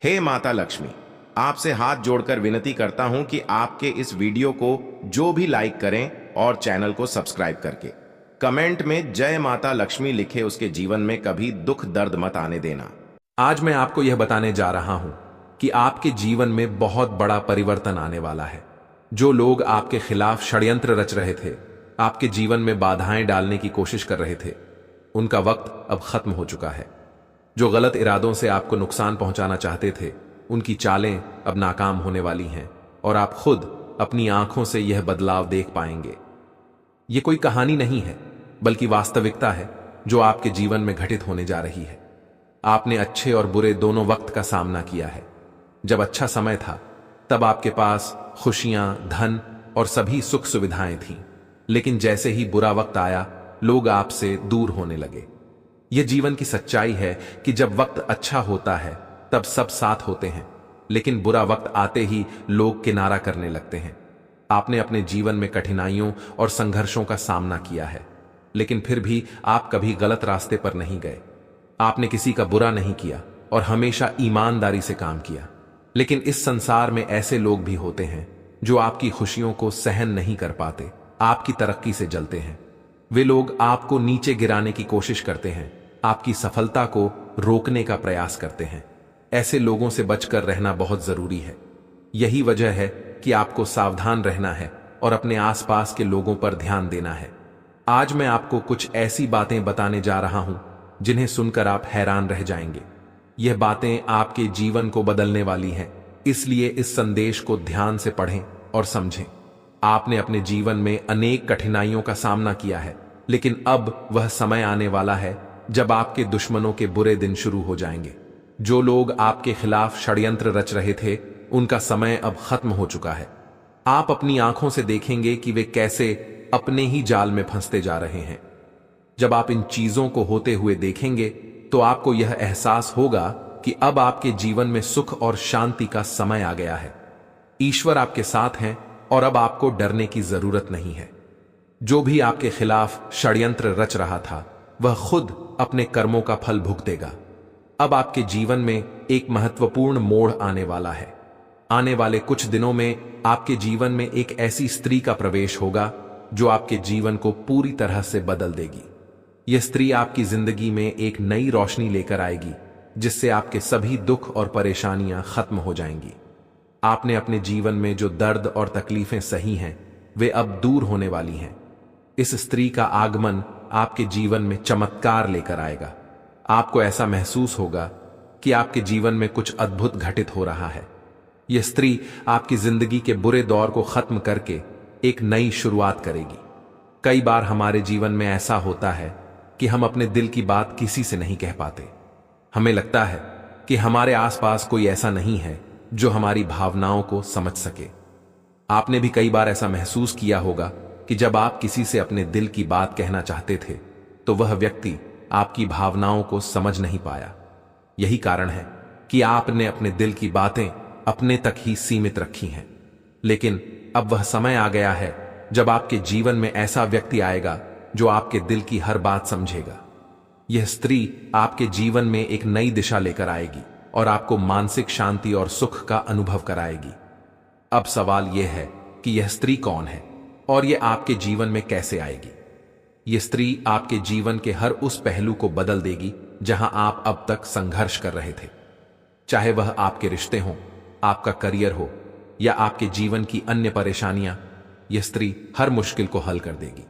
हे माता लक्ष्मी, आपसे हाथ जोड़कर विनती करता हूं कि आपके इस वीडियो को जो भी लाइक करें और चैनल को सब्सक्राइब करके कमेंट में जय माता लक्ष्मी लिखे, उसके जीवन में कभी दुख दर्द मत आने देना। आज मैं आपको यह बताने जा रहा हूं कि आपके जीवन में बहुत बड़ा परिवर्तन आने वाला है। जो लोग आपके खिलाफ षड्यंत्र रच रहे थे, आपके जीवन में बाधाएं डालने की कोशिश कर रहे थे, उनका वक्त अब खत्म हो चुका है। जो गलत इरादों से आपको नुकसान पहुंचाना चाहते थे, उनकी चालें अब नाकाम होने वाली हैं और आप खुद अपनी आंखों से यह बदलाव देख पाएंगे। यह कोई कहानी नहीं है, बल्कि वास्तविकता है जो आपके जीवन में घटित होने जा रही है। आपने अच्छे और बुरे दोनों वक्त का सामना किया है। जब अच्छा समय था, तब आपके पास खुशियां, धन और सभी सुख सुविधाएं थीं, लेकिन जैसे ही बुरा वक्त आया, लोग आपसे दूर होने लगे। यह जीवन की सच्चाई है कि जब वक्त अच्छा होता है तब सब साथ होते हैं, लेकिन बुरा वक्त आते ही लोग किनारा करने लगते हैं। आपने अपने जीवन में कठिनाइयों और संघर्षों का सामना किया है, लेकिन फिर भी आप कभी गलत रास्ते पर नहीं गए। आपने किसी का बुरा नहीं किया और हमेशा ईमानदारी से काम किया। लेकिन इस संसार में ऐसे लोग भी होते हैं जो आपकी खुशियों को सहन नहीं कर पाते, आपकी तरक्की से जलते हैं। वे लोग आपको नीचे गिराने की कोशिश करते हैं, आपकी सफलता को रोकने का प्रयास करते हैं। ऐसे लोगों से बचकर रहना बहुत जरूरी है। यही वजह है कि आपको सावधान रहना है और अपने आसपास के लोगों पर ध्यान देना है। आज मैं आपको कुछ ऐसी बातें बताने जा रहा हूं जिन्हें सुनकर आप हैरान रह जाएंगे। यह बातें आपके जीवन को बदलने वाली हैं, इसलिए इस संदेश को ध्यान से पढ़ें और समझें। आपने अपने जीवन में अनेक कठिनाइयों का सामना किया है, लेकिन अब वह समय आने वाला है जब आपके दुश्मनों के बुरे दिन शुरू हो जाएंगे। जो लोग आपके खिलाफ षड्यंत्र रच रहे थे, उनका समय अब खत्म हो चुका है। आप अपनी आंखों से देखेंगे कि वे कैसे अपने ही जाल में फंसते जा रहे हैं। जब आप इन चीजों को होते हुए देखेंगे, तो आपको यह एहसास होगा कि अब आपके जीवन में सुख और शांति का समय आ गया है। ईश्वर आपके साथ हैं और अब आपको डरने की जरूरत नहीं है। जो भी आपके खिलाफ षड्यंत्र रच रहा था, वह खुद अपने कर्मों का फल भुगतेगा। अब आपके जीवन में एक महत्वपूर्ण मोड़ आने वाला है। आने वाले कुछ दिनों में आपके जीवन में एक ऐसी स्त्री का प्रवेश होगा जो आपके जीवन को पूरी तरह से बदल देगी। यह स्त्री आपकी जिंदगी में एक नई रोशनी लेकर आएगी, जिससे आपके सभी दुख और परेशानियां खत्म हो जाएंगी। आपने अपने जीवन में जो दर्द और तकलीफें सही हैं, वे अब दूर होने वाली हैं। इस स्त्री का आगमन आपके जीवन में चमत्कार लेकर आएगा। आपको ऐसा महसूस होगा कि आपके जीवन में कुछ अद्भुत घटित हो रहा है। यह स्त्री आपकी जिंदगी के बुरे दौर को खत्म करके एक नई शुरुआत करेगी। कई बार हमारे जीवन में ऐसा होता है कि हम अपने दिल की बात किसी से नहीं कह पाते। हमें लगता है कि हमारे आसपास कोई ऐसा नहीं है जो हमारी भावनाओं को समझ सके। आपने भी कई बार ऐसा महसूस किया होगा कि जब आप किसी से अपने दिल की बात कहना चाहते थे, तो वह व्यक्ति आपकी भावनाओं को समझ नहीं पाया। यही कारण है कि आपने अपने दिल की बातें अपने तक ही सीमित रखी हैं। लेकिन अब वह समय आ गया है जब आपके जीवन में ऐसा व्यक्ति आएगा जो आपके दिल की हर बात समझेगा। यह स्त्री आपके जीवन में एक नई दिशा लेकर आएगी और आपको मानसिक शांति और सुख का अनुभव कराएगी। अब सवाल यह है कि यह स्त्री कौन है और यह आपके जीवन में कैसे आएगी। यह स्त्री आपके जीवन के हर उस पहलू को बदल देगी जहां आप अब तक संघर्ष कर रहे थे। चाहे वह आपके रिश्ते हों, आपका करियर हो या आपके जीवन की अन्य परेशानियां, यह स्त्री हर मुश्किल को हल कर देगी।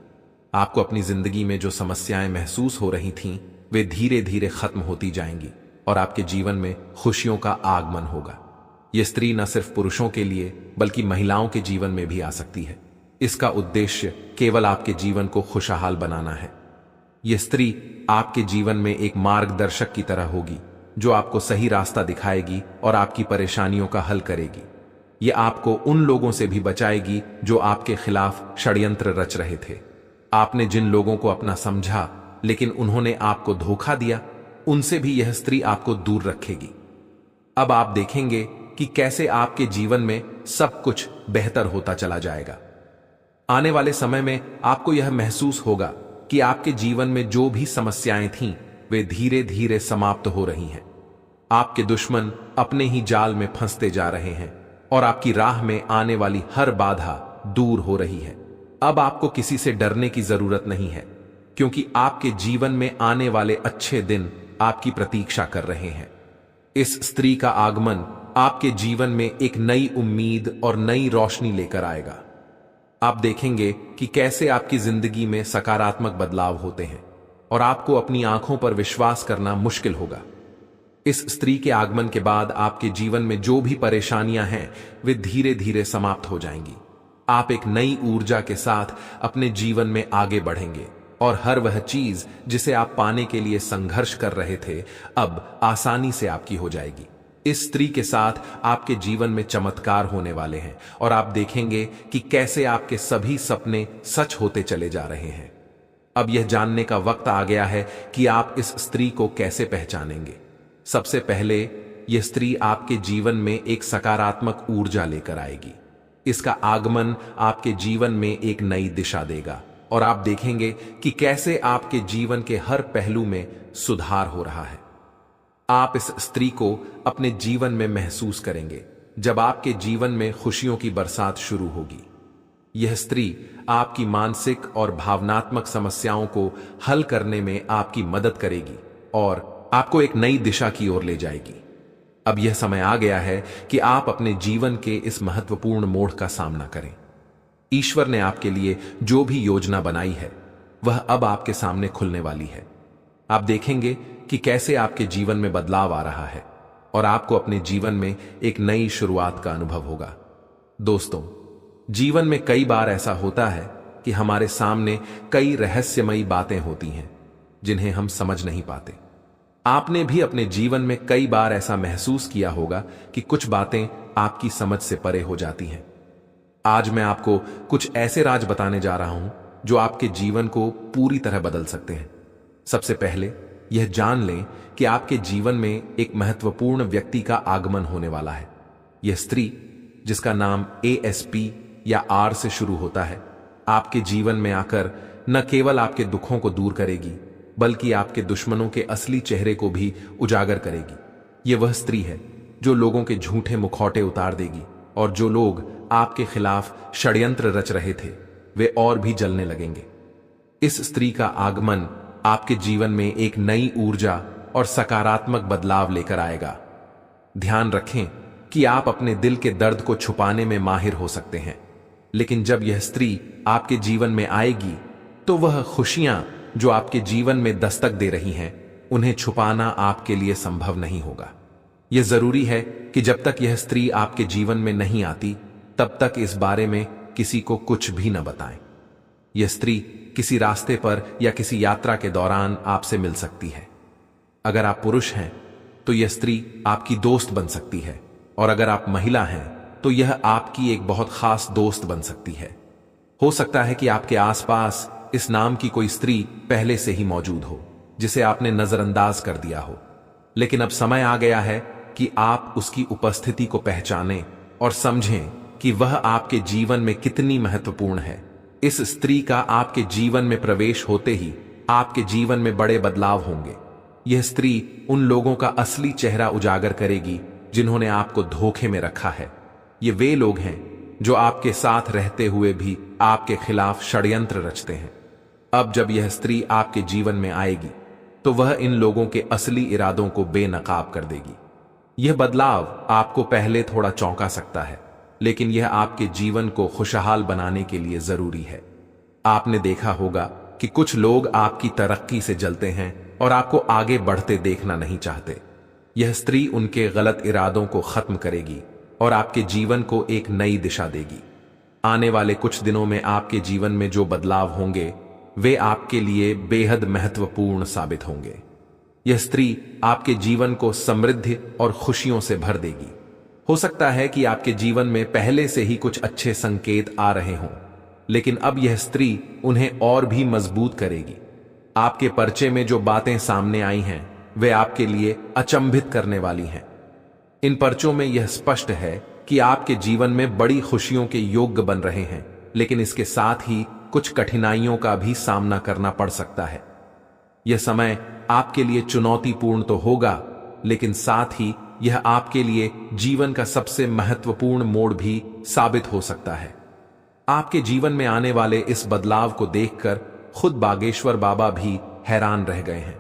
आपको अपनी जिंदगी में जो समस्याएं महसूस हो रही थीं, वे धीरे धीरे खत्म होती जाएंगी और आपके जीवन में खुशियों का आगमन होगा। यह स्त्री न सिर्फ पुरुषों के लिए बल्कि महिलाओं के जीवन में भी आ सकती है। इसका उद्देश्य केवल आपके जीवन को खुशहाल बनाना है। यह स्त्री आपके जीवन में एक मार्गदर्शक की तरह होगी जो आपको सही रास्ता दिखाएगी और आपकी परेशानियों का हल करेगी। यह आपको उन लोगों से भी बचाएगी जो आपके खिलाफ षड्यंत्र रच रहे थे। आपने जिन लोगों को अपना समझा लेकिन उन्होंने आपको धोखा दिया, उनसे भी यह स्त्री आपको दूर रखेगी। अब आप देखेंगे कि कैसे आपके जीवन में सब कुछ बेहतर होता चला जाएगा। आने वाले समय में आपको यह महसूस होगा कि आपके जीवन में जो भी समस्याएं थीं, वे धीरे धीरे समाप्त हो रही हैं। आपके दुश्मन अपने ही जाल में फंसते जा रहे हैं और आपकी राह में आने वाली हर बाधा दूर हो रही है। अब आपको किसी से डरने की जरूरत नहीं है, क्योंकि आपके जीवन में आने वाले अच्छे दिन आपकी प्रतीक्षा कर रहे हैं। इस स्त्री का आगमन आपके जीवन में एक नई उम्मीद और नई रोशनी लेकर आएगा। आप देखेंगे कि कैसे आपकी जिंदगी में सकारात्मक बदलाव होते हैं और आपको अपनी आंखों पर विश्वास करना मुश्किल होगा। इस स्त्री के आगमन के बाद आपके जीवन में जो भी परेशानियां हैं वे धीरे धीरे समाप्त हो जाएंगी। आप एक नई ऊर्जा के साथ अपने जीवन में आगे बढ़ेंगे और हर वह चीज जिसे आप पाने के लिए संघर्ष कर रहे थे अब आसानी से आपकी हो जाएगी। इस स्त्री के साथ आपके जीवन में चमत्कार होने वाले हैं और आप देखेंगे कि कैसे आपके सभी सपने सच होते चले जा रहे हैं। अब यह जानने का वक्त आ गया है कि आप इस स्त्री को कैसे पहचानेंगे। सबसे पहले यह स्त्री आपके जीवन में एक सकारात्मक ऊर्जा लेकर आएगी। इसका आगमन आपके जीवन में एक नई दिशा देगा और आप देखेंगे कि कैसे आपके जीवन के हर पहलू में सुधार हो रहा है। आप इस स्त्री को अपने जीवन में महसूस करेंगे जब आपके जीवन में खुशियों की बरसात शुरू होगी। यह स्त्री आपकी मानसिक और भावनात्मक समस्याओं को हल करने में आपकी मदद करेगी और आपको एक नई दिशा की ओर ले जाएगी। अब यह समय आ गया है कि आप अपने जीवन के इस महत्वपूर्ण मोड़ का सामना करें। ईश्वर ने आपके लिए जो भी योजना बनाई है वह अब आपके सामने खुलने वाली है। आप देखेंगे कि कैसे आपके जीवन में बदलाव आ रहा है और आपको अपने जीवन में एक नई शुरुआत का अनुभव होगा। दोस्तों, जीवन में कई बार ऐसा होता है कि हमारे सामने कई रहस्यमयी बातें होती हैं जिन्हें हम समझ नहीं पाते। आपने भी अपने जीवन में कई बार ऐसा महसूस किया होगा कि कुछ बातें आपकी समझ से परे हो जाती हैं। आज मैं आपको कुछ ऐसे राज बताने जा रहा हूं जो आपके जीवन को पूरी तरह बदल सकते हैं। सबसे पहले यह जान लें कि आपके जीवन में एक महत्वपूर्ण व्यक्ति का आगमन होने वाला है। यह स्त्री, जिसका नाम ASP या R से शुरू होता है, आपके जीवन में आकर न केवल आपके दुखों को दूर करेगी बल्कि आपके दुश्मनों के असली चेहरे को भी उजागर करेगी। यह वह स्त्री है जो लोगों के झूठे मुखौटे उतार देगी और जो लोग आपके खिलाफ षड्यंत्र रच रहे थे वे और भी जलने लगेंगे। इस स्त्री का आगमन आपके जीवन में एक नई ऊर्जा और सकारात्मक बदलाव लेकर आएगा। ध्यान रखें कि आप अपने दिल के दर्द को छुपाने में माहिर हो सकते हैं, लेकिन जब यह स्त्री आपके जीवन में आएगी तो वह खुशियां जो आपके जीवन में दस्तक दे रही हैं उन्हें छुपाना आपके लिए संभव नहीं होगा। यह जरूरी है कि जब तक यह स्त्री आपके जीवन में नहीं आती तब तक इस बारे में किसी को कुछ भी न बताएं। यह स्त्री किसी रास्ते पर या किसी यात्रा के दौरान आपसे मिल सकती है। अगर आप पुरुष हैं तो यह स्त्री आपकी दोस्त बन सकती है और अगर आप महिला हैं तो यह आपकी एक बहुत खास दोस्त बन सकती है। हो सकता है कि आपके आसपास इस नाम की कोई स्त्री पहले से ही मौजूद हो जिसे आपने नजरअंदाज कर दिया हो, लेकिन अब समय आ गया है कि आप उसकी उपस्थिति को पहचानें और समझें कि वह आपके जीवन में कितनी महत्वपूर्ण है। इस स्त्री का आपके जीवन में प्रवेश होते ही आपके जीवन में बड़े बदलाव होंगे। यह स्त्री उन लोगों का असली चेहरा उजागर करेगी जिन्होंने आपको धोखे में रखा है। ये वे लोग हैं जो आपके साथ रहते हुए भी आपके खिलाफ षड्यंत्र रचते हैं। अब जब यह स्त्री आपके जीवन में आएगी तो वह इन लोगों के असली इरादों को बेनकाब कर देगी। यह बदलाव आपको पहले थोड़ा चौंका सकता है, लेकिन यह आपके जीवन को खुशहाल बनाने के लिए जरूरी है। आपने देखा होगा कि कुछ लोग आपकी तरक्की से जलते हैं और आपको आगे बढ़ते देखना नहीं चाहते। यह स्त्री उनके गलत इरादों को खत्म करेगी और आपके जीवन को एक नई दिशा देगी। आने वाले कुछ दिनों में आपके जीवन में जो बदलाव होंगे वे आपके लिए बेहद महत्वपूर्ण साबित होंगे। यह स्त्री आपके जीवन को समृद्धि और खुशियों से भर देगी। हो सकता है कि आपके जीवन में पहले से ही कुछ अच्छे संकेत आ रहे हों, लेकिन अब यह स्त्री उन्हें और भी मजबूत करेगी। आपके पर्चे में जो बातें सामने आई हैं वे आपके लिए अचंभित करने वाली हैं। इन पर्चों में यह स्पष्ट है कि आपके जीवन में बड़ी खुशियों के योग्य बन रहे हैं, लेकिन इसके साथ ही कुछ कठिनाइयों का भी सामना करना पड़ सकता है। यह समय आपके लिए चुनौतीपूर्ण तो होगा, लेकिन साथ ही यह आपके लिए जीवन का सबसे महत्वपूर्ण मोड़ भी साबित हो सकता है। आपके जीवन में आने वाले इस बदलाव को देखकर खुद बागेश्वर बाबा भी हैरान रह गए हैं।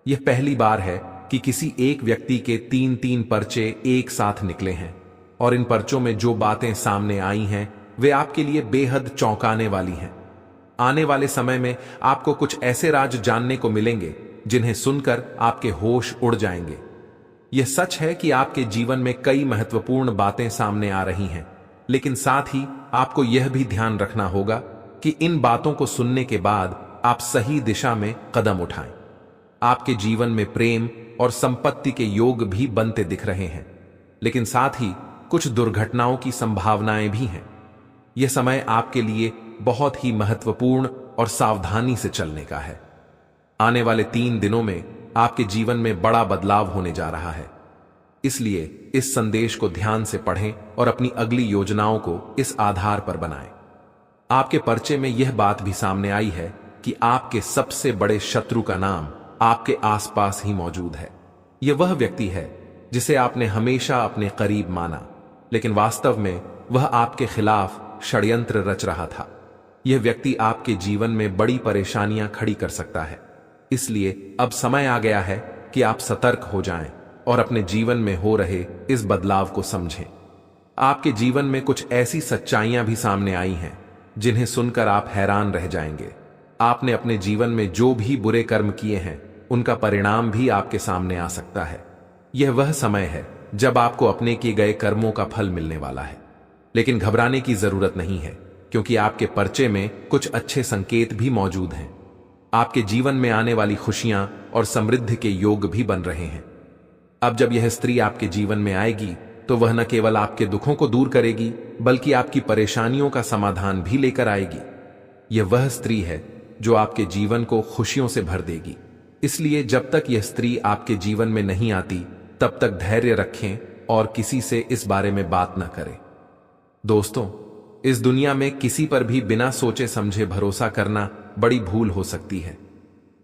यह पहली बार है कि किसी एक व्यक्ति के 3-3 पर्चे एक साथ निकले हैं और इन पर्चों में जो बातें सामने आई हैं वे आपके लिए बेहद चौंकाने वाली हैं। आने वाले समय में आपको कुछ ऐसे राज जानने को मिलेंगे जिन्हें सुनकर आपके होश उड़ जाएंगे। यह सच है कि आपके जीवन में कई महत्वपूर्ण बातें सामने आ रही हैं, लेकिन साथ ही आपको यह भी ध्यान रखना होगा कि इन बातों को सुनने के बाद आप सही दिशा में कदम उठाएं। आपके जीवन में प्रेम और संपत्ति के योग भी बनते दिख रहे हैं, लेकिन साथ ही कुछ दुर्घटनाओं की संभावनाएं भी हैं। यह समय आपके लिए बहुत ही महत्वपूर्ण और सावधानी से चलने का है। आने वाले 3 दिनों में आपके जीवन में बड़ा बदलाव होने जा रहा है, इसलिए इस संदेश को ध्यान से पढ़ें और अपनी अगली योजनाओं को इस आधार पर बनाएं। आपके पर्चे में यह बात भी सामने आई है कि आपके सबसे बड़े शत्रु का नाम आपके आसपास ही मौजूद है। यह वह व्यक्ति है जिसे आपने हमेशा अपने करीब माना, लेकिन वास्तव में वह आपके खिलाफ षड्यंत्र रच रहा था। यह व्यक्ति आपके जीवन में बड़ी परेशानियां खड़ी कर सकता है, इसलिए अब समय आ गया है कि आप सतर्क हो जाएं और अपने जीवन में हो रहे इस बदलाव को समझें। आपके जीवन में कुछ ऐसी सच्चाइयां भी सामने आई हैं जिन्हें सुनकर आप हैरान रह जाएंगे। आपने अपने जीवन में जो भी बुरे कर्म किए हैं उनका परिणाम भी आपके सामने आ सकता है। यह वह समय है जब आपको अपने किए गए कर्मों का फल मिलने वाला है, लेकिन घबराने की जरूरत नहीं है, क्योंकि आपके पर्चे में कुछ अच्छे संकेत भी मौजूद हैं। आपके जीवन में आने वाली खुशियां और समृद्धि के योग भी बन रहे हैं। अब जब यह स्त्री आपके जीवन में आएगी तो वह न केवल आपके दुखों को दूर करेगी, बल्कि आपकी परेशानियों का समाधान भी लेकर आएगी। यह वह स्त्री है जो आपके जीवन को खुशियों से भर देगी। इसलिए जब तक यह स्त्री आपके जीवन में नहीं आती, तब तक धैर्य रखें और किसी से इस बारे में बात न करें। दोस्तों, इस दुनिया में किसी पर भी बिना सोचे समझे भरोसा करना बड़ी भूल हो सकती है।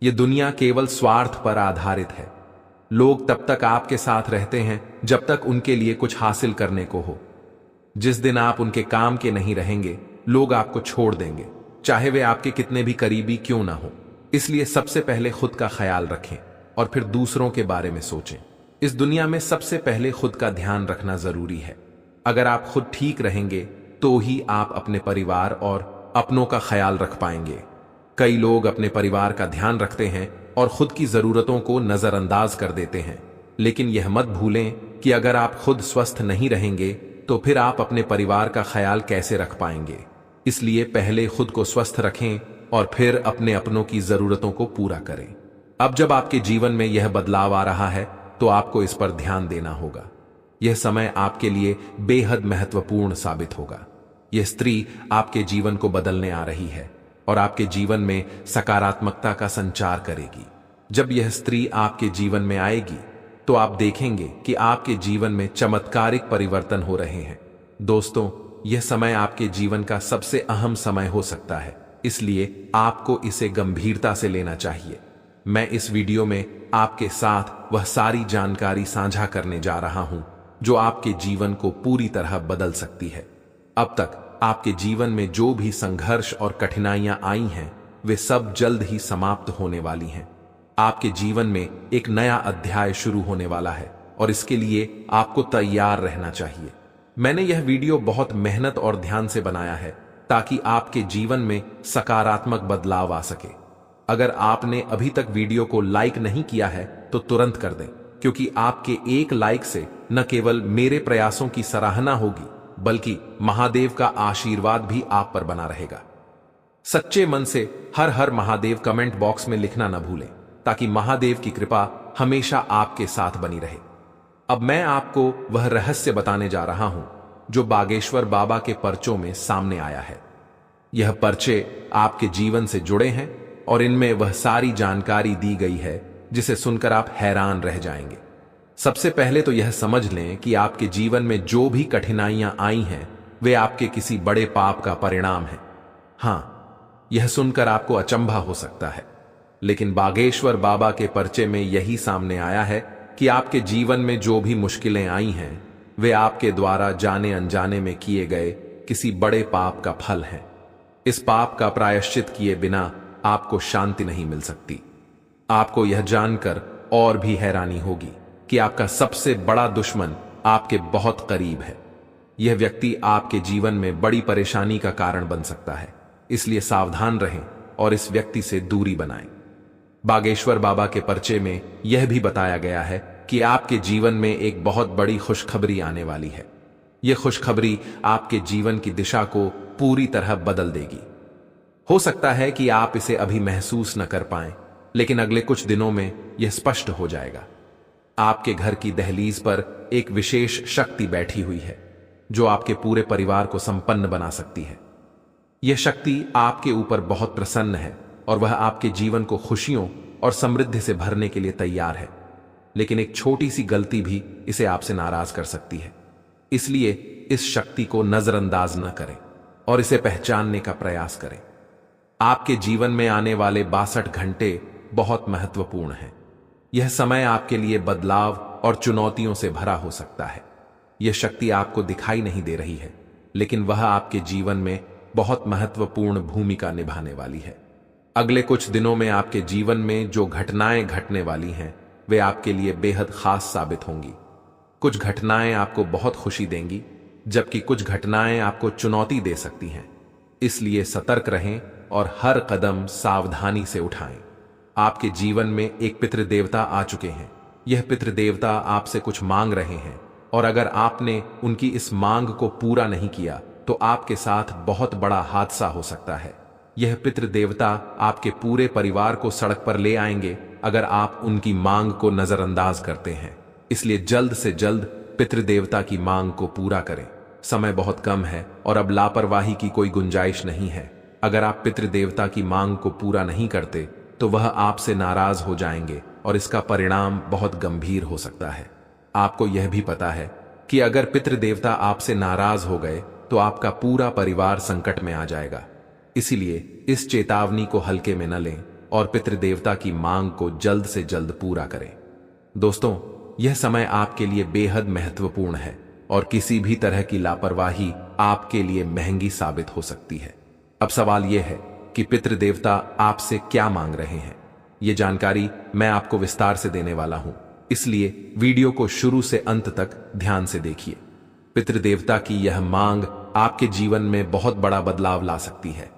यह दुनिया केवल स्वार्थ पर आधारित है। लोग तब तक आपके साथ रहते हैं जब तक उनके लिए कुछ हासिल करने को हो। जिस दिन आप उनके काम के नहीं रहेंगे, लोग आपको छोड़ देंगे, चाहे वे आपके कितने भी करीबी क्यों ना हो। इसलिए सबसे पहले खुद का ख्याल रखें और फिर दूसरों के बारे में सोचें। इस दुनिया में सबसे पहले खुद का ध्यान रखना जरूरी है। अगर आप खुद ठीक रहेंगे तो ही आप अपने परिवार और अपनों का ख्याल रख पाएंगे। कई लोग अपने परिवार का ध्यान रखते हैं और खुद की जरूरतों को नजरअंदाज कर देते हैं, लेकिन यह मत भूलें कि अगर आप खुद स्वस्थ नहीं रहेंगे तो फिर आप अपने परिवार का ख्याल कैसे रख पाएंगे। इसलिए पहले खुद को स्वस्थ रखें और फिर अपने अपनों की जरूरतों को पूरा करें। अब जब आपके जीवन में यह बदलाव आ रहा है तो आपको इस पर ध्यान देना होगा। यह समय आपके लिए बेहद महत्वपूर्ण साबित होगा। यह स्त्री आपके जीवन को बदलने आ रही है और आपके जीवन में सकारात्मकता का संचार करेगी। जब यह स्त्री आपके जीवन में आएगी तो आप देखेंगे कि आपके जीवन में चमत्कारिक परिवर्तन हो रहे हैं। दोस्तों, यह समय आपके जीवन का सबसे अहम समय हो सकता है, इसलिए आपको इसे गंभीरता से लेना चाहिए। मैं इस वीडियो में आपके साथ वह सारी जानकारी साझा करने जा रहा हूं जो आपके जीवन को पूरी तरह बदल सकती है। अब तक आपके जीवन में जो भी संघर्ष और कठिनाइयां आई हैं, वे सब जल्द ही समाप्त होने वाली हैं। आपके जीवन में एक नया अध्याय शुरू होने वाला है और इसके लिए आपको तैयार रहना चाहिए। मैंने यह वीडियो बहुत मेहनत और ध्यान से बनाया है ताकि आपके जीवन में सकारात्मक बदलाव आ सके। अगर आपने अभी तक वीडियो को लाइक नहीं किया है तो तुरंत कर दें, क्योंकि आपके एक लाइक से न केवल मेरे प्रयासों की सराहना होगी, बल्कि महादेव का आशीर्वाद भी आप पर बना रहेगा। सच्चे मन से हर हर महादेव कमेंट बॉक्स में लिखना न भूलें, ताकि महादेव की कृपा हमेशा आपके साथ बनी रहे। अब मैं आपको वह रहस्य बताने जा रहा हूं जो बागेश्वर बाबा के पर्चों में सामने आया है। यह पर्चे आपके जीवन से जुड़े हैं और इनमें वह सारी जानकारी दी गई है जिसे सुनकर आप हैरान रह जाएंगे। सबसे पहले तो यह समझ लें कि आपके जीवन में जो भी कठिनाइयां आई हैं, वे आपके किसी बड़े पाप का परिणाम है। हां, यह सुनकर आपको अचंभा हो सकता है, लेकिन बागेश्वर बाबा के पर्चे में यही सामने आया है कि आपके जीवन में जो भी मुश्किलें आई हैं वे आपके द्वारा जाने अनजाने में किए गए किसी बड़े पाप का फल है। इस पाप का प्रायश्चित किए बिना आपको शांति नहीं मिल सकती। आपको यह जानकर और भी हैरानी होगी कि आपका सबसे बड़ा दुश्मन आपके बहुत करीब है। यह व्यक्ति आपके जीवन में बड़ी परेशानी का कारण बन सकता है, इसलिए सावधान रहें और इस व्यक्ति से दूरी बनाएं। बागेश्वर बाबा के पर्चे में यह भी बताया गया है कि आपके जीवन में एक बहुत बड़ी खुशखबरी आने वाली है। यह खुशखबरी आपके जीवन की दिशा को पूरी तरह बदल देगी। हो सकता है कि आप इसे अभी महसूस न कर पाएं, लेकिन अगले कुछ दिनों में यह स्पष्ट हो जाएगा। आपके घर की दहलीज पर एक विशेष शक्ति बैठी हुई है जो आपके पूरे परिवार को संपन्न बना सकती है। यह शक्ति आपके ऊपर बहुत प्रसन्न है और वह आपके जीवन को खुशियों और समृद्धि से भरने के लिए तैयार है, लेकिन एक छोटी सी गलती भी इसे आपसे नाराज कर सकती है। इसलिए इस शक्ति को नजरअंदाज न करें और इसे पहचानने का प्रयास करें। आपके जीवन में आने वाले 62 घंटे बहुत महत्वपूर्ण हैं। यह समय आपके लिए बदलाव और चुनौतियों से भरा हो सकता है। यह शक्ति आपको दिखाई नहीं दे रही है, लेकिन वह आपके जीवन में बहुत महत्वपूर्ण भूमिका निभाने वाली है। अगले कुछ दिनों में आपके जीवन में जो घटनाएं घटने वाली हैं वे आपके लिए बेहद खास साबित होंगी। कुछ घटनाएं आपको बहुत खुशी देंगी, जबकि कुछ घटनाएं आपको चुनौती दे सकती हैं। इसलिए सतर्क रहें और हर कदम सावधानी से उठाएं। आपके जीवन में एक पितृदेवता आ चुके हैं। यह पितृदेवता आपसे कुछ मांग रहे हैं और अगर आपने उनकी इस मांग को पूरा नहीं किया तो आपके साथ बहुत बड़ा हादसा हो सकता है। यह पितृदेवता आपके पूरे परिवार को सड़क पर ले आएंगे अगर आप उनकी मांग को नजरअंदाज करते हैं। इसलिए जल्द से जल्द पितृदेवता की मांग को पूरा करें। समय बहुत कम है और अब लापरवाही की कोई गुंजाइश नहीं है। अगर आप पितृदेवता की मांग को पूरा नहीं करते तो वह आपसे नाराज हो जाएंगे और इसका परिणाम बहुत गंभीर हो सकता है। आपको यह भी पता है कि अगर पितृदेवता आपसे नाराज हो गए तो आपका पूरा परिवार संकट में आ जाएगा। इसीलिए इस चेतावनी को हल्के में न लें और पितृदेवता की मांग को जल्द से जल्द पूरा करें। दोस्तों, यह समय आपके लिए बेहद महत्वपूर्ण है और किसी भी तरह की लापरवाही आपके लिए महंगी साबित हो सकती है। अब सवाल यह है कि पितृदेवता आपसे क्या मांग रहे हैं। यह जानकारी मैं आपको विस्तार से देने वाला हूं, इसलिए वीडियो को शुरू से अंत तक ध्यान से देखिए। पितृदेवता की यह मांग आपके जीवन में बहुत बड़ा बदलाव ला सकती है।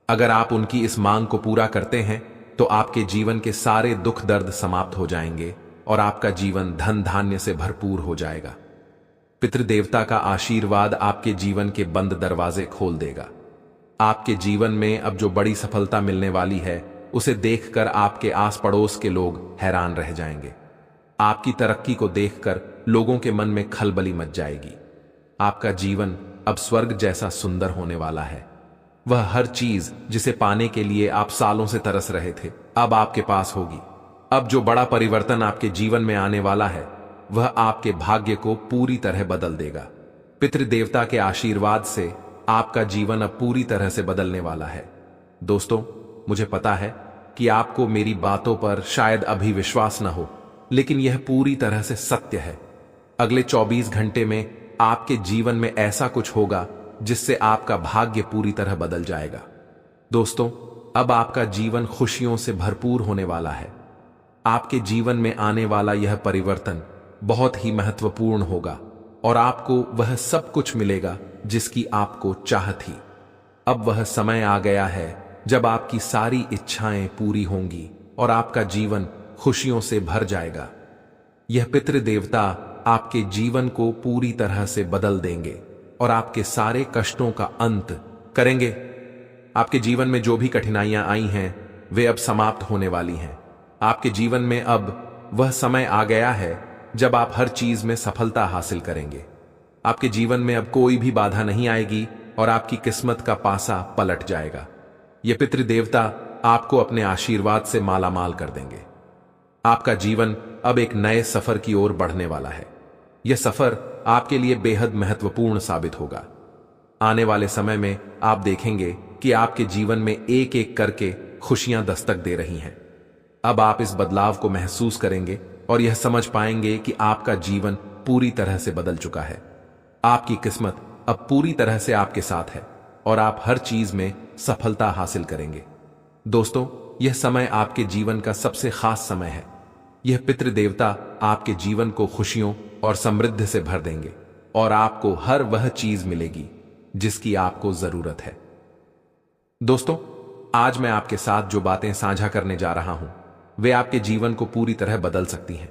अगर आप उनकी इस मांग को पूरा करते हैं तो आपके जीवन के सारे दुख दर्द समाप्त हो जाएंगे और आपका जीवन धन धान्य से भरपूर हो जाएगा। पितृदेवता का आशीर्वाद आपके जीवन के बंद दरवाजे खोल देगा। आपके जीवन में अब जो बड़ी सफलता मिलने वाली है उसे देखकर आपके आस पड़ोस के लोग हैरान रह जाएंगे। आपकी तरक्की को देखकर लोगों के मन में खलबली मच जाएगी। आपका जीवन अब स्वर्ग जैसा सुंदर होने वाला है। वह हर चीज जिसे पाने के लिए आप सालों से तरस रहे थे अब आपके पास होगी। अब जो बड़ा परिवर्तन आपके जीवन में आने वाला है वह आपके भाग्य को पूरी तरह बदल देगा। पितृदेवता के आशीर्वाद से आपका जीवन अब पूरी तरह से बदलने वाला है। दोस्तों, मुझे पता है कि आपको मेरी बातों पर शायद अभी विश्वास न हो, लेकिन यह पूरी तरह से सत्य है। अगले 24 घंटे में आपके जीवन में ऐसा कुछ होगा जिससे आपका भाग्य पूरी तरह बदल जाएगा। दोस्तों, अब आपका जीवन खुशियों से भरपूर होने वाला है। आपके जीवन में आने वाला यह परिवर्तन बहुत ही महत्वपूर्ण होगा और आपको वह सब कुछ मिलेगा जिसकी आपको चाह थी। अब वह समय आ गया है जब आपकी सारी इच्छाएं पूरी होंगी और आपका जीवन खुशियों से भर जाएगा। यह पितृदेवता आपके जीवन को पूरी तरह से बदल देंगे और आपके सारे कष्टों का अंत करेंगे। आपके जीवन में जो भी कठिनाइयां आई हैं वे अब समाप्त होने वाली हैं। आपके जीवन में अब वह समय आ गया है जब आप हर चीज में सफलता हासिल करेंगे। आपके जीवन में अब कोई भी बाधा नहीं आएगी और आपकी किस्मत का पासा पलट जाएगा। यह पितृदेवता आपको अपने आशीर्वाद से मालामाल कर देंगे। आपका जीवन अब एक नए सफर की ओर बढ़ने वाला है। यह सफर आपके लिए बेहद महत्वपूर्ण साबित होगा। आने वाले समय में आप देखेंगे कि आपके जीवन में एक एक करके खुशियां दस्तक दे रही हैं। अब आप इस बदलाव को महसूस करेंगे और यह समझ पाएंगे कि आपका जीवन पूरी तरह से बदल चुका है। आपकी किस्मत अब पूरी तरह से आपके साथ है और आप हर चीज में सफलता हासिल करेंगे। दोस्तों, यह समय आपके जीवन का सबसे खास समय है। यह पितृ देवता आपके जीवन को खुशियों और समृद्धि से भर देंगे और आपको हर वह चीज मिलेगी जिसकी आपको जरूरत है। दोस्तों, आज मैं आपके साथ जो बातें साझा करने जा रहा हूं वे आपके जीवन को पूरी तरह बदल सकती हैं।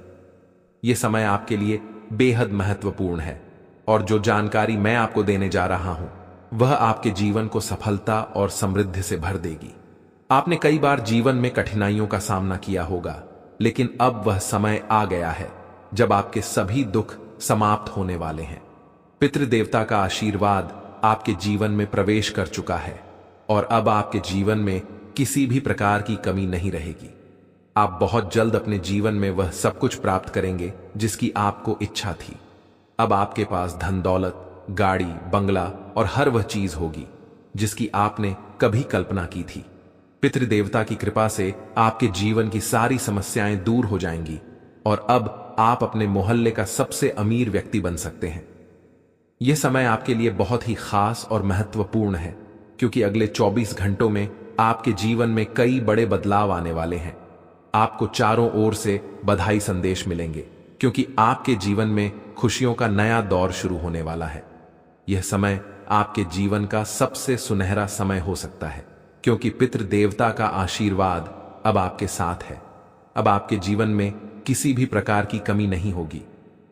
यह समय आपके लिए बेहद महत्वपूर्ण है और जो जानकारी मैं आपको देने जा रहा हूं वह आपके जीवन को सफलता और समृद्धि से भर देगी। आपने कई बार जीवन में कठिनाइयों का सामना किया होगा, लेकिन अब वह समय आ गया है जब आपके सभी दुख समाप्त होने वाले हैं। पितृ देवता का आशीर्वाद आपके जीवन में प्रवेश कर चुका है और अब आपके जीवन में किसी भी प्रकार की कमी नहीं रहेगी। आप बहुत जल्द अपने जीवन में वह सब कुछ प्राप्त करेंगे जिसकी आपको इच्छा थी। अब आपके पास धन दौलत, गाड़ी, बंगला और हर वह चीज होगी जिसकी आपने कभी कल्पना की थी। पितृ देवता की कृपा से आपके जीवन की सारी समस्याएं दूर हो जाएंगी और अब आप अपने मोहल्ले का सबसे अमीर व्यक्ति बन सकते हैं। यह समय आपके लिए बहुत ही खास और महत्वपूर्ण है क्योंकि अगले 24 घंटों में आपके जीवन में कई बड़े बदलाव आने वाले हैं। आपको चारों ओर से बधाई संदेश मिलेंगे क्योंकि आपके जीवन में खुशियों का नया दौर शुरू होने वाला है। यह समय आपके जीवन का सबसे सुनहरा समय हो सकता है क्योंकि पितृ देवता का आशीर्वाद अब आपके साथ है। अब आपके जीवन में किसी भी प्रकार की कमी नहीं होगी।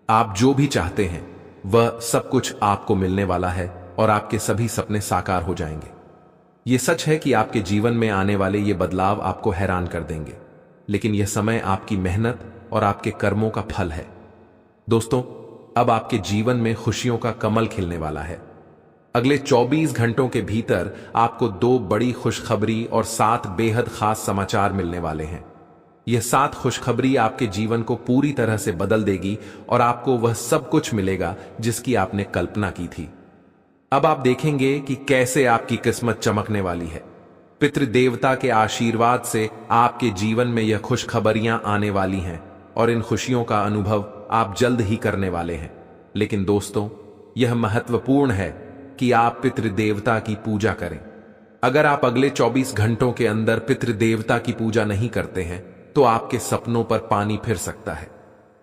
आप जो भी चाहते हैं वह सब कुछ आपको मिलने वाला है और आपके सभी सपने साकार हो जाएंगे। यह सच है कि आपके जीवन में आने वाले ये बदलाव आपको हैरान कर देंगे, लेकिन यह समय आपकी मेहनत और आपके कर्मों का फल है। दोस्तों, अब आपके जीवन में खुशियों का कमल खिलने वाला है। अगले 24 घंटों के भीतर आपको 2 बड़ी खुशखबरी और 7 बेहद खास समाचार मिलने वाले हैं। यह 7 खुशखबरी आपके जीवन को पूरी तरह से बदल देगी और आपको वह सब कुछ मिलेगा जिसकी आपने कल्पना की थी। अब आप देखेंगे कि कैसे आपकी किस्मत चमकने वाली है। पितृ देवता के आशीर्वाद से आपके जीवन में यह खुशखबरियां आने वाली हैं और इन खुशियों का अनुभव आप जल्द ही करने वाले हैं। लेकिन दोस्तों, यह महत्वपूर्ण है कि आप पितृ देवता की पूजा करें। अगर आप अगले 24 घंटों के अंदर पितृ देवता की पूजा नहीं करते हैं तो आपके सपनों पर पानी फिर सकता है।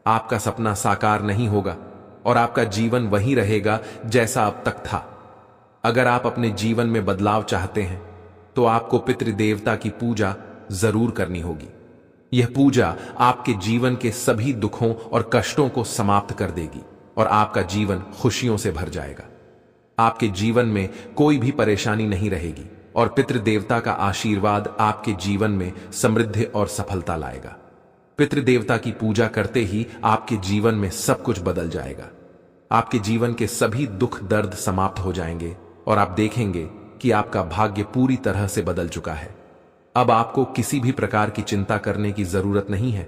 आपका सपना साकार नहीं होगा और आपका जीवन वही रहेगा जैसा अब तक था। अगर आप अपने जीवन में बदलाव चाहते हैं तो आपको पितृ देवता की पूजा जरूर करनी होगी। यह पूजा आपके जीवन के सभी दुखों और कष्टों को समाप्त कर देगी और आपका जीवन खुशियों से भर जाएगा। आपके जीवन में कोई भी परेशानी नहीं रहेगी और पितृ देवता का आशीर्वाद आपके जीवन में समृद्धि और सफलता लाएगा। पितृ देवता की पूजा करते ही आपके जीवन में सब कुछ बदल जाएगा। आपके जीवन के सभी दुख दर्द समाप्त हो जाएंगे और आप देखेंगे कि आपका भाग्य पूरी तरह से बदल चुका है। अब आपको किसी भी प्रकार की चिंता करने की जरूरत नहीं है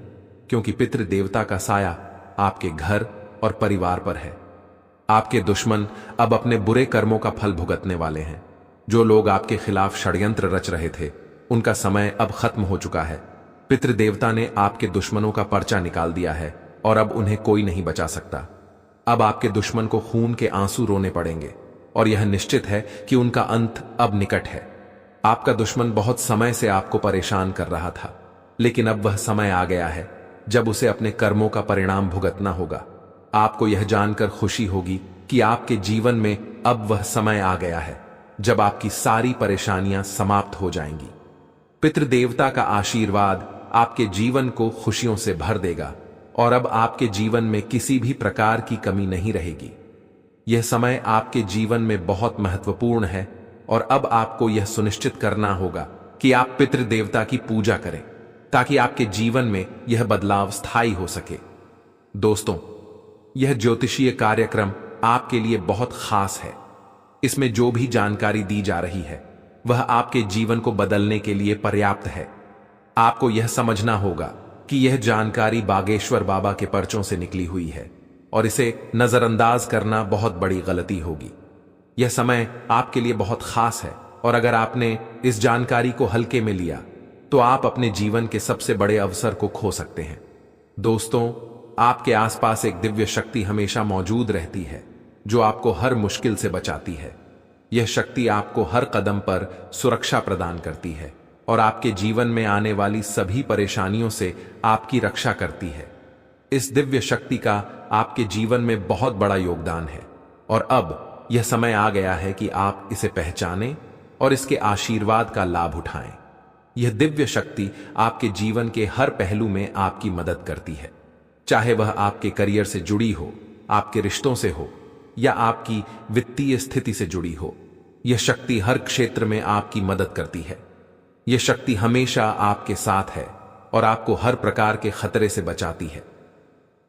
क्योंकि पितृ देवता का साया आपके घर और परिवार पर है। आपके दुश्मन अब अपने बुरे कर्मों का फल भुगतने वाले हैं। जो लोग आपके खिलाफ षड्यंत्र रच रहे थे उनका समय अब खत्म हो चुका है। पितृ देवता ने आपके दुश्मनों का पर्चा निकाल दिया है और अब उन्हें कोई नहीं बचा सकता। अब आपके दुश्मन को खून के आंसू रोने पड़ेंगे और यह निश्चित है कि उनका अंत अब निकट है। आपका दुश्मन बहुत समय से आपको परेशान कर रहा था, लेकिन अब वह समय आ गया है जब उसे अपने कर्मों का परिणाम भुगतना होगा। आपको यह जानकर खुशी होगी कि आपके जीवन में अब वह समय आ गया है जब आपकी सारी परेशानियां समाप्त हो जाएंगी। पितृ देवता का आशीर्वाद आपके जीवन को खुशियों से भर देगा और अब आपके जीवन में किसी भी प्रकार की कमी नहीं रहेगी। यह समय आपके जीवन में बहुत महत्वपूर्ण है और अब आपको यह सुनिश्चित करना होगा कि आप पितृ देवता की पूजा करें ताकि आपके जीवन में यह बदलाव स्थायी हो सके। दोस्तों, यह ज्योतिषीय कार्यक्रम आपके लिए बहुत खास है। इसमें जो भी जानकारी दी जा रही है वह आपके जीवन को बदलने के लिए पर्याप्त है। आपको यह समझना होगा कि यह जानकारी बागेश्वर बाबा के पर्चों से निकली हुई है और इसे नजरअंदाज करना बहुत बड़ी गलती होगी। यह समय आपके लिए बहुत खास है और अगर आपने इस जानकारी को हल्के में लिया तो आप अपने जीवन के सबसे बड़े अवसर को खो सकते हैं। दोस्तों, आपके आसपास एक दिव्य शक्ति हमेशा मौजूद रहती है जो आपको हर मुश्किल से बचाती है। यह शक्ति आपको हर कदम पर सुरक्षा प्रदान करती है और आपके जीवन में आने वाली सभी परेशानियों से आपकी रक्षा करती है। इस दिव्य शक्ति का आपके जीवन में बहुत बड़ा योगदान है और अब यह समय आ गया है कि आप इसे पहचानें और इसके आशीर्वाद का लाभ उठाएं। यह दिव्य शक्ति आपके जीवन के हर पहलू में आपकी मदद करती है, चाहे वह आपके करियर से जुड़ी हो, आपके रिश्तों से हो या आपकी वित्तीय स्थिति से जुड़ी हो। यह शक्ति हर क्षेत्र में आपकी मदद करती है। यह शक्ति हमेशा आपके साथ है और आपको हर प्रकार के खतरे से बचाती है।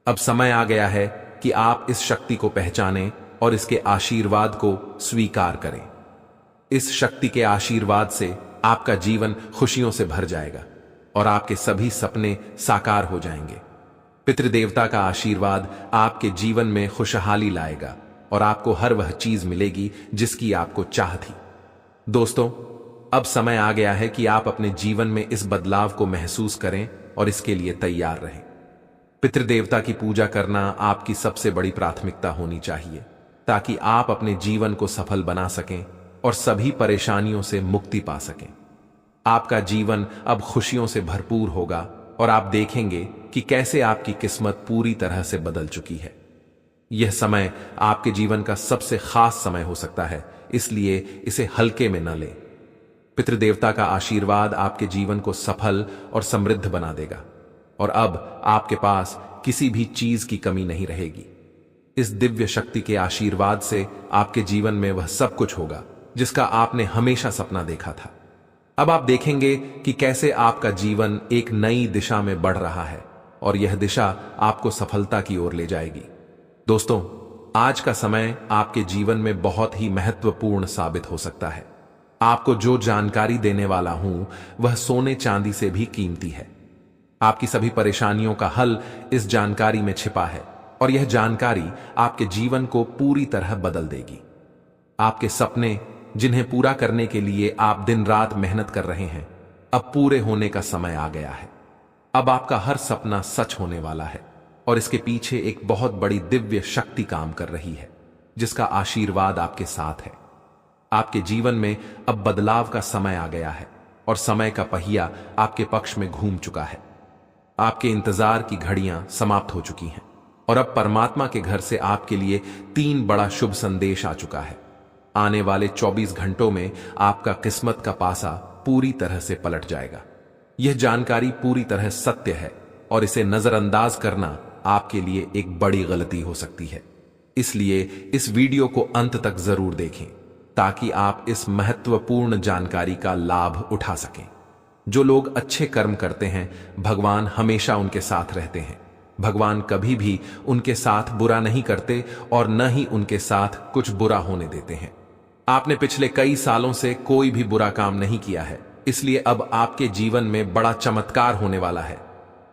अब समय आ गया है कि आप इस शक्ति को पहचानें और इसके आशीर्वाद को स्वीकार करें। इस शक्ति के आशीर्वाद से आपका जीवन खुशियों से भर जाएगा और आपके सभी सपने साकार हो जाएंगे। पितृदेवता का आशीर्वाद आपके जीवन में खुशहाली लाएगा और आपको हर वह चीज मिलेगी जिसकी आपको चाह थी। दोस्तों, अब समय आ गया है कि आप अपने जीवन में इस बदलाव को महसूस करें और इसके लिए तैयार रहें। पितृदेवता की पूजा करना आपकी सबसे बड़ी प्राथमिकता होनी चाहिए ताकि आप अपने जीवन को सफल बना सकें और सभी परेशानियों से मुक्ति पा सकें। आपका जीवन अब खुशियों से भरपूर होगा और आप देखेंगे कि कैसे आपकी किस्मत पूरी तरह से बदल चुकी है। यह समय आपके जीवन का सबसे खास समय हो सकता है, इसलिए इसे हल्के में न लें। पितृदेवता का आशीर्वाद आपके जीवन को सफल और समृद्ध बना देगा और अब आपके पास किसी भी चीज की कमी नहीं रहेगी। इस दिव्य शक्ति के आशीर्वाद से आपके जीवन में वह सब कुछ होगा जिसका आपने हमेशा सपना देखा था। अब आप देखेंगे कि कैसे आपका जीवन एक नई दिशा में बढ़ रहा है और यह दिशा आपको सफलता की ओर ले जाएगी। दोस्तों, आज का समय आपके जीवन में बहुत ही महत्वपूर्ण साबित हो सकता है। आपको जो जानकारी देने वाला हूं वह सोने चांदी से भी कीमती है। आपकी सभी परेशानियों का हल इस जानकारी में छिपा है और यह जानकारी आपके जीवन को पूरी तरह बदल देगी। आपके सपने जिन्हें पूरा करने के लिए आप दिन रात मेहनत कर रहे हैं, अब पूरे होने का समय आ गया है। अब आपका हर सपना सच होने वाला है और इसके पीछे एक बहुत बड़ी दिव्य शक्ति काम कर रही है जिसका आशीर्वाद आपके साथ है। आपके जीवन में अब बदलाव का समय आ गया है और समय का पहिया आपके पक्ष में घूम चुका है। आपके इंतजार की घड़ियां समाप्त हो चुकी हैं और अब परमात्मा के घर से आपके लिए 3 बड़ा शुभ संदेश आ चुका है। आने वाले 24 घंटों में आपका किस्मत का पासा पूरी तरह से पलट जाएगा। यह जानकारी पूरी तरह सत्य है और इसे नजरअंदाज करना आपके लिए एक बड़ी गलती हो सकती है। इसलिए इस वीडियो को अंत तक जरूर देखें ताकि आप इस महत्वपूर्ण जानकारी का लाभ उठा सकें। जो लोग अच्छे कर्म करते हैं, भगवान हमेशा उनके साथ रहते हैं। भगवान कभी भी उनके साथ बुरा नहीं करते और न ही उनके साथ कुछ बुरा होने देते हैं। आपने पिछले कई सालों से कोई भी बुरा काम नहीं किया है, इसलिए अब आपके जीवन में बड़ा चमत्कार होने वाला है।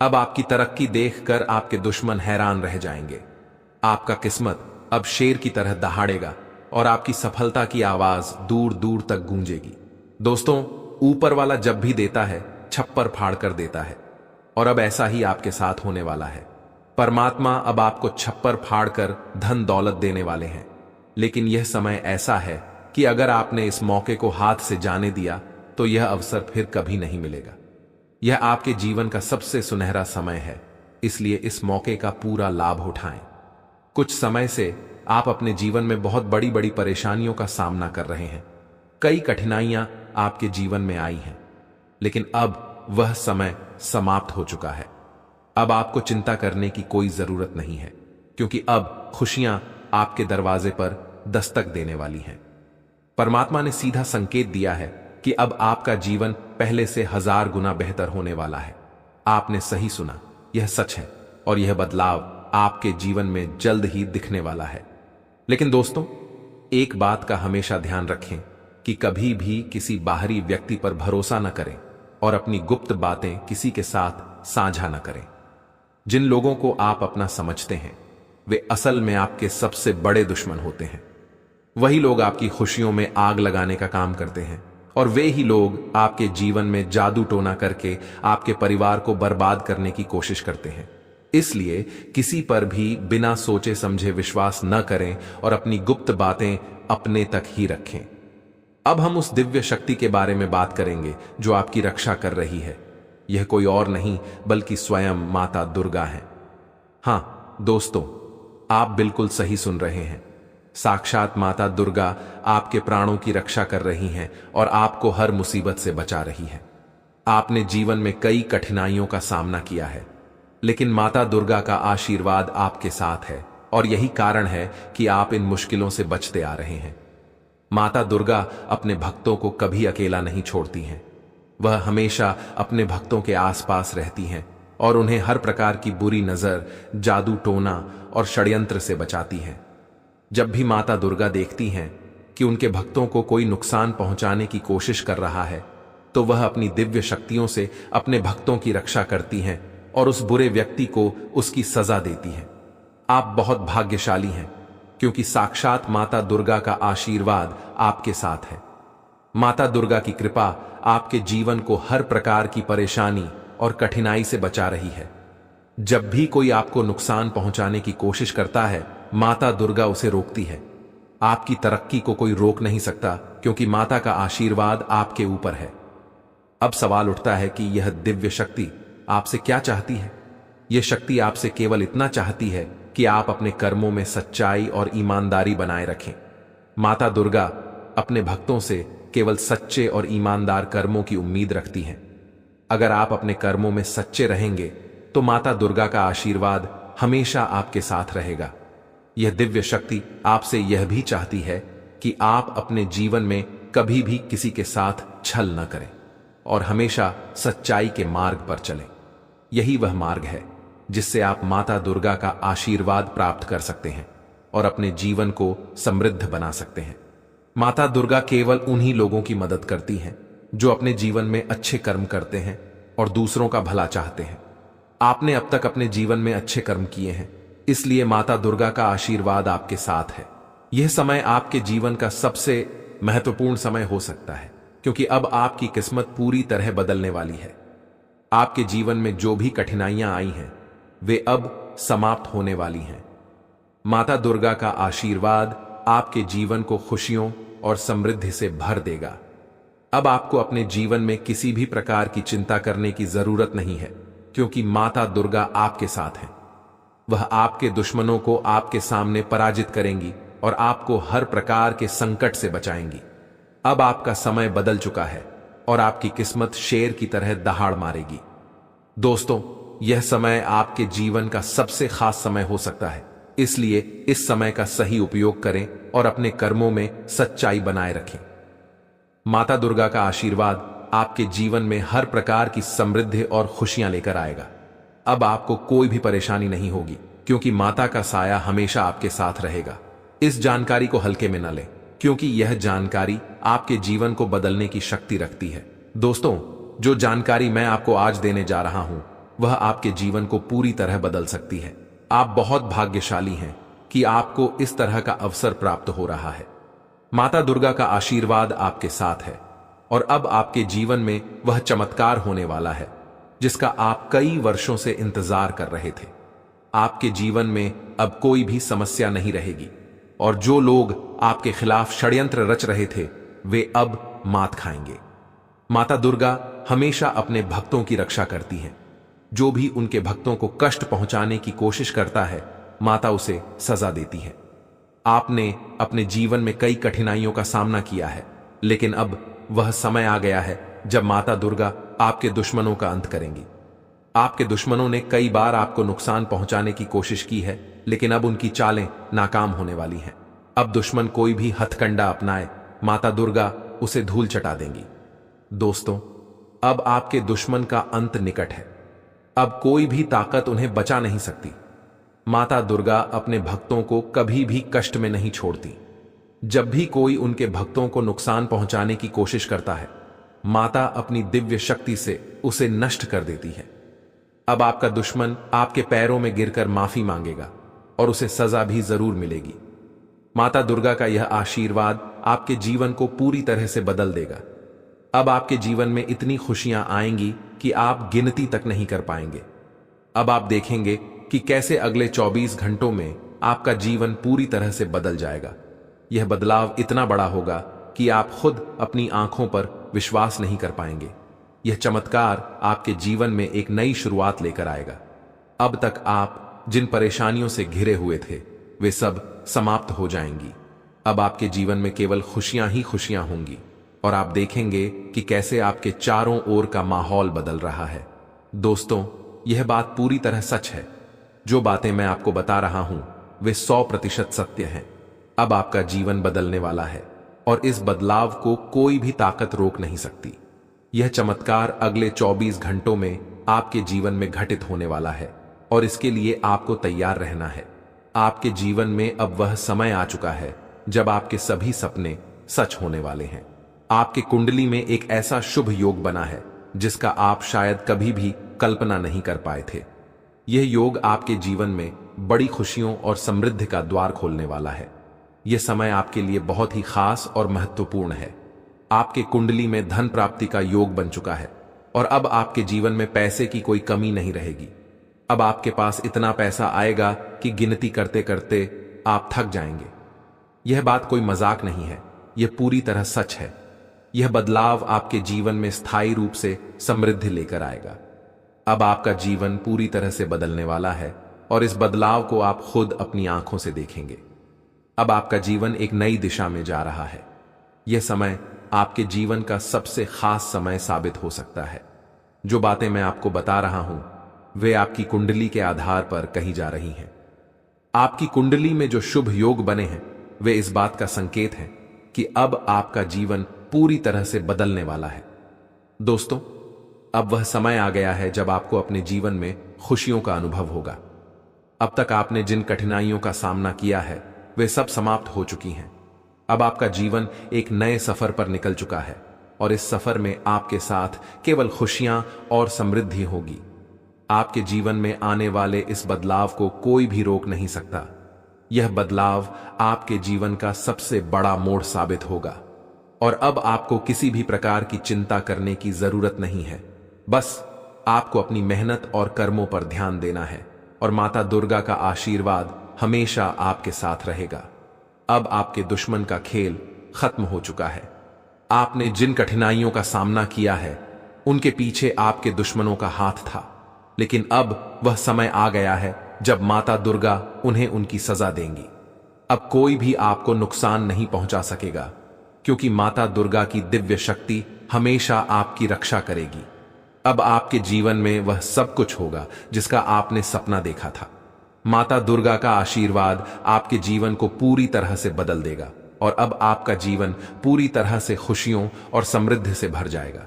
अब आपकी तरक्की देखकर आपके दुश्मन हैरान रह जाएंगे। आपका किस्मत अब शेर की तरह दहाड़ेगा और आपकी सफलता की आवाज दूर दूर तक गूंजेगी। दोस्तों, ऊपर वाला जब भी देता है, छप्पर फाड़ कर देता है और अब ऐसा ही आपके साथ होने वाला है। परमात्मा अब आपको छप्पर फाड़ कर धन दौलत देने वाले हैं, लेकिन यह समय ऐसा है कि अगर आपने इस मौके को हाथ से जाने दिया तो यह अवसर फिर कभी नहीं मिलेगा। यह आपके जीवन का सबसे सुनहरा समय है, इसलिए इस मौके का पूरा लाभ उठाएं। कुछ समय से आप अपने जीवन में बहुत बड़ी बड़ी परेशानियों का सामना कर रहे हैं। कई कठिनाइयां आपके जीवन में आई हैं, लेकिन अब वह समय समाप्त हो चुका है। अब आपको चिंता करने की कोई जरूरत नहीं है, क्योंकि अब खुशियां आपके दरवाजे पर दस्तक देने वाली हैं। परमात्मा ने सीधा संकेत दिया है कि अब आपका जीवन पहले से 1000 गुना बेहतर होने वाला है। आपने सही सुना, यह सच है और यह बदलाव आपके जीवन में जल्द ही दिखने वाला है। लेकिन दोस्तों, एक बात का हमेशा ध्यान रखें कि कभी भी किसी बाहरी व्यक्ति पर भरोसा न करें और अपनी गुप्त बातें किसी के साथ साझा न करें। जिन लोगों को आप अपना समझते हैं, वे असल में आपके सबसे बड़े दुश्मन होते हैं। वही लोग आपकी खुशियों में आग लगाने का काम करते हैं और वे ही लोग आपके जीवन में जादू टोना करके आपके परिवार को बर्बाद करने की कोशिश करते हैं। इसलिए किसी पर भी बिना सोचे समझे विश्वास न करें और अपनी गुप्त बातें अपने तक ही रखें। अब हम उस दिव्य शक्ति के बारे में बात करेंगे जो आपकी रक्षा कर रही है। यह कोई और नहीं बल्कि स्वयं माता दुर्गा है। हां दोस्तों, आप बिल्कुल सही सुन रहे हैं। साक्षात माता दुर्गा आपके प्राणों की रक्षा कर रही हैं और आपको हर मुसीबत से बचा रही है। आपने जीवन में कई कठिनाइयों का सामना किया है, लेकिन माता दुर्गा का आशीर्वाद आपके साथ है और यही कारण है कि आप इन मुश्किलों से बचते आ रहे हैं। माता दुर्गा अपने भक्तों को कभी अकेला नहीं छोड़ती हैं। वह हमेशा अपने भक्तों के आसपास रहती हैं और उन्हें हर प्रकार की बुरी नजर, जादू टोना और षड्यंत्र से बचाती हैं। जब भी माता दुर्गा देखती हैं कि उनके भक्तों को कोई नुकसान पहुंचाने की कोशिश कर रहा है, तो वह अपनी दिव्य शक्तियों से अपने भक्तों की रक्षा करती हैं और उस बुरे व्यक्ति को उसकी सजा देती हैं। आप बहुत भाग्यशाली हैं क्योंकि साक्षात माता दुर्गा का आशीर्वाद आपके साथ है। माता दुर्गा की कृपा आपके जीवन को हर प्रकार की परेशानी और कठिनाई से बचा रही है। जब भी कोई आपको नुकसान पहुंचाने की कोशिश करता है, माता दुर्गा उसे रोकती है। आपकी तरक्की को कोई रोक नहीं सकता क्योंकि माता का आशीर्वाद आपके ऊपर है। अब सवाल उठता है कि यह दिव्य शक्ति आपसे क्या चाहती है? यह शक्ति आपसे केवल इतना चाहती है कि आप अपने कर्मों में सच्चाई और ईमानदारी बनाए रखें। माता दुर्गा अपने भक्तों से केवल सच्चे और ईमानदार कर्मों की उम्मीद रखती हैं। अगर आप अपने कर्मों में सच्चे रहेंगे तो माता दुर्गा का आशीर्वाद हमेशा आपके साथ रहेगा। यह दिव्य शक्ति आपसे यह भी चाहती है कि आप अपने जीवन में कभी भी किसी के साथ छल न करें और हमेशा सच्चाई के मार्ग पर चलें। यही वह मार्ग है जिससे आप माता दुर्गा का आशीर्वाद प्राप्त कर सकते हैं और अपने जीवन को समृद्ध बना सकते हैं। माता दुर्गा केवल उन्हीं लोगों की मदद करती हैं जो अपने जीवन में अच्छे कर्म करते हैं और दूसरों का भला चाहते हैं। आपने अब तक अपने जीवन में अच्छे कर्म किए हैं, इसलिए माता दुर्गा का आशीर्वाद आपके साथ है। यह समय आपके जीवन का सबसे महत्वपूर्ण समय हो सकता है क्योंकि अब आपकी किस्मत पूरी तरह बदलने वाली है। आपके जीवन में जो भी कठिनाइयां आई हैं, वे अब समाप्त होने वाली हैं। माता दुर्गा का आशीर्वाद आपके जीवन को खुशियों और समृद्धि से भर देगा। अब आपको अपने जीवन में किसी भी प्रकार की चिंता करने की जरूरत नहीं है क्योंकि माता दुर्गा आपके साथ हैं। वह आपके दुश्मनों को आपके सामने पराजित करेंगी और आपको हर प्रकार के संकट से बचाएंगी। अब आपका समय बदल चुका है और आपकी किस्मत शेर की तरह दहाड़ मारेगी। दोस्तों, यह समय आपके जीवन का सबसे खास समय हो सकता है, इसलिए इस समय का सही उपयोग करें और अपने कर्मों में सच्चाई बनाए रखें। माता दुर्गा का आशीर्वाद आपके जीवन में हर प्रकार की समृद्धि और खुशियां लेकर आएगा। अब आपको कोई भी परेशानी नहीं होगी क्योंकि माता का साया हमेशा आपके साथ रहेगा। इस जानकारी को हल्के में न लें क्योंकि यह जानकारी आपके जीवन को बदलने की शक्ति रखती है। दोस्तों, जो जानकारी मैं आपको आज देने जा रहा हूं, वह आपके जीवन को पूरी तरह बदल सकती है। आप बहुत भाग्यशाली हैं कि आपको इस तरह का अवसर प्राप्त हो रहा है। माता दुर्गा का आशीर्वाद आपके साथ है और अब आपके जीवन में वह चमत्कार होने वाला है जिसका आप कई वर्षों से इंतजार कर रहे थे। आपके जीवन में अब कोई भी समस्या नहीं रहेगी और जो लोग आपके खिलाफ षड्यंत्र रच रहे थे, वे अब मात खाएंगे। माता दुर्गा हमेशा अपने भक्तों की रक्षा करती हैं। जो भी उनके भक्तों को कष्ट पहुंचाने की कोशिश करता है, माता उसे सजा देती है। आपने अपने जीवन में कई कठिनाइयों का सामना किया है, लेकिन अब वह समय आ गया है जब माता दुर्गा आपके दुश्मनों का अंत करेंगी। आपके दुश्मनों ने कई बार आपको नुकसान पहुंचाने की कोशिश की है, लेकिन अब उनकी चालें नाकाम होने वाली हैं। अब दुश्मन कोई भी हथकंडा अपनाए, माता दुर्गा उसे धूल चटा देंगी। दोस्तों, अब आपके दुश्मन का अंत निकट है। अब कोई भी ताकत उन्हें बचा नहीं सकती। माता दुर्गा अपने भक्तों को कभी भी कष्ट में नहीं छोड़ती। जब भी कोई उनके भक्तों को नुकसान पहुंचाने की कोशिश करता है, माता अपनी दिव्य शक्ति से उसे नष्ट कर देती है। अब आपका दुश्मन आपके पैरों में गिरकर माफी मांगेगा और उसे सजा भी जरूर मिलेगी। माता दुर्गा का यह आशीर्वाद आपके जीवन को पूरी तरह से बदल देगा। अब आपके जीवन में इतनी खुशियां आएंगी कि आप गिनती तक नहीं कर पाएंगे। अब आप देखेंगे कि कैसे अगले 24 घंटों में आपका जीवन पूरी तरह से बदल जाएगा। यह बदलाव इतना बड़ा होगा कि आप खुद अपनी आंखों पर विश्वास नहीं कर पाएंगे। यह चमत्कार आपके जीवन में एक नई शुरुआत लेकर आएगा। अब तक आप जिन परेशानियों से घिरे हुए थे वे सब समाप्त हो जाएंगी। अब आपके जीवन में केवल खुशियां ही खुशियां होंगी और आप देखेंगे कि कैसे आपके चारों ओर का माहौल बदल रहा है। दोस्तों, यह बात पूरी तरह सच है। जो बातें मैं आपको बता रहा हूं वे 100% सत्य हैं। अब आपका जीवन बदलने वाला है और इस बदलाव को कोई भी ताकत रोक नहीं सकती। यह चमत्कार अगले 24 घंटों में आपके जीवन में घटित होने वाला है और इसके लिए आपको तैयार रहना है। आपके जीवन में अब वह समय आ चुका है जब आपके सभी सपने सच होने वाले हैं। आपके कुंडली में एक ऐसा शुभ योग बना है जिसका आप शायद कभी भी कल्पना नहीं कर पाए थे। यह योग आपके जीवन में बड़ी खुशियों और समृद्धि का द्वार खोलने वाला है। यह समय आपके लिए बहुत ही खास और महत्वपूर्ण है। आपके कुंडली में धन प्राप्ति का योग बन चुका है और अब आपके जीवन में पैसे की कोई कमी नहीं रहेगी। अब आपके पास इतना पैसा आएगा कि गिनती करते करते आप थक जाएंगे। यह बात कोई मजाक नहीं है, यह पूरी तरह सच है। यह बदलाव आपके जीवन में स्थायी रूप से समृद्धि लेकर आएगा। अब आपका जीवन पूरी तरह से बदलने वाला है और इस बदलाव को आप खुद अपनी आंखों से देखेंगे। अब आपका जीवन एक नई दिशा में जा रहा है। यह समय आपके जीवन का सबसे खास समय साबित हो सकता है। जो बातें मैं आपको बता रहा हूं वे आपकी कुंडली के आधार पर कही जा रही हैं। आपकी कुंडली में जो शुभ योग बने हैं वे इस बात का संकेत हैं कि अब आपका जीवन पूरी तरह से बदलने वाला है। दोस्तों, अब वह समय आ गया है जब आपको अपने जीवन में खुशियों का अनुभव होगा। अब तक आपने जिन कठिनाइयों का सामना किया है वे सब समाप्त हो चुकी हैं। अब आपका जीवन एक नए सफर पर निकल चुका है और इस सफर में आपके साथ केवल खुशियां और समृद्धि होगी। आपके जीवन में आने वाले इस बदलाव को कोई भी रोक नहीं सकता। यह बदलाव आपके जीवन का सबसे बड़ा मोड़ साबित होगा और अब आपको किसी भी प्रकार की चिंता करने की जरूरत नहीं है। बस आपको अपनी मेहनत और कर्मों पर ध्यान देना है और माता दुर्गा का आशीर्वाद हमेशा आपके साथ रहेगा। अब आपके दुश्मन का खेल खत्म हो चुका है। आपने जिन कठिनाइयों का सामना किया है उनके पीछे आपके दुश्मनों का हाथ था, लेकिन अब वह समय आ गया है जब माता दुर्गा उन्हें उनकी सजा देंगी। अब कोई भी आपको नुकसान नहीं पहुंचा सकेगा क्योंकि माता दुर्गा की दिव्य शक्ति हमेशा आपकी रक्षा करेगी। अब आपके जीवन में वह सब कुछ होगा जिसका आपने सपना देखा था। माता दुर्गा का आशीर्वाद आपके जीवन को पूरी तरह से बदल देगा और अब आपका जीवन पूरी तरह से खुशियों और समृद्धि से भर जाएगा।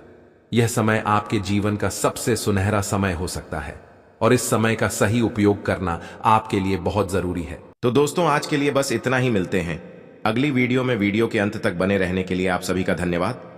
यह समय आपके जीवन का सबसे सुनहरा समय हो सकता है और इस समय का सही उपयोग करना आपके लिए बहुत जरूरी है। तो दोस्तों, आज के लिए बस इतना ही। मिलते हैं अगली वीडियो में। वीडियो के अंत तक बने रहने के लिए आप सभी का धन्यवाद।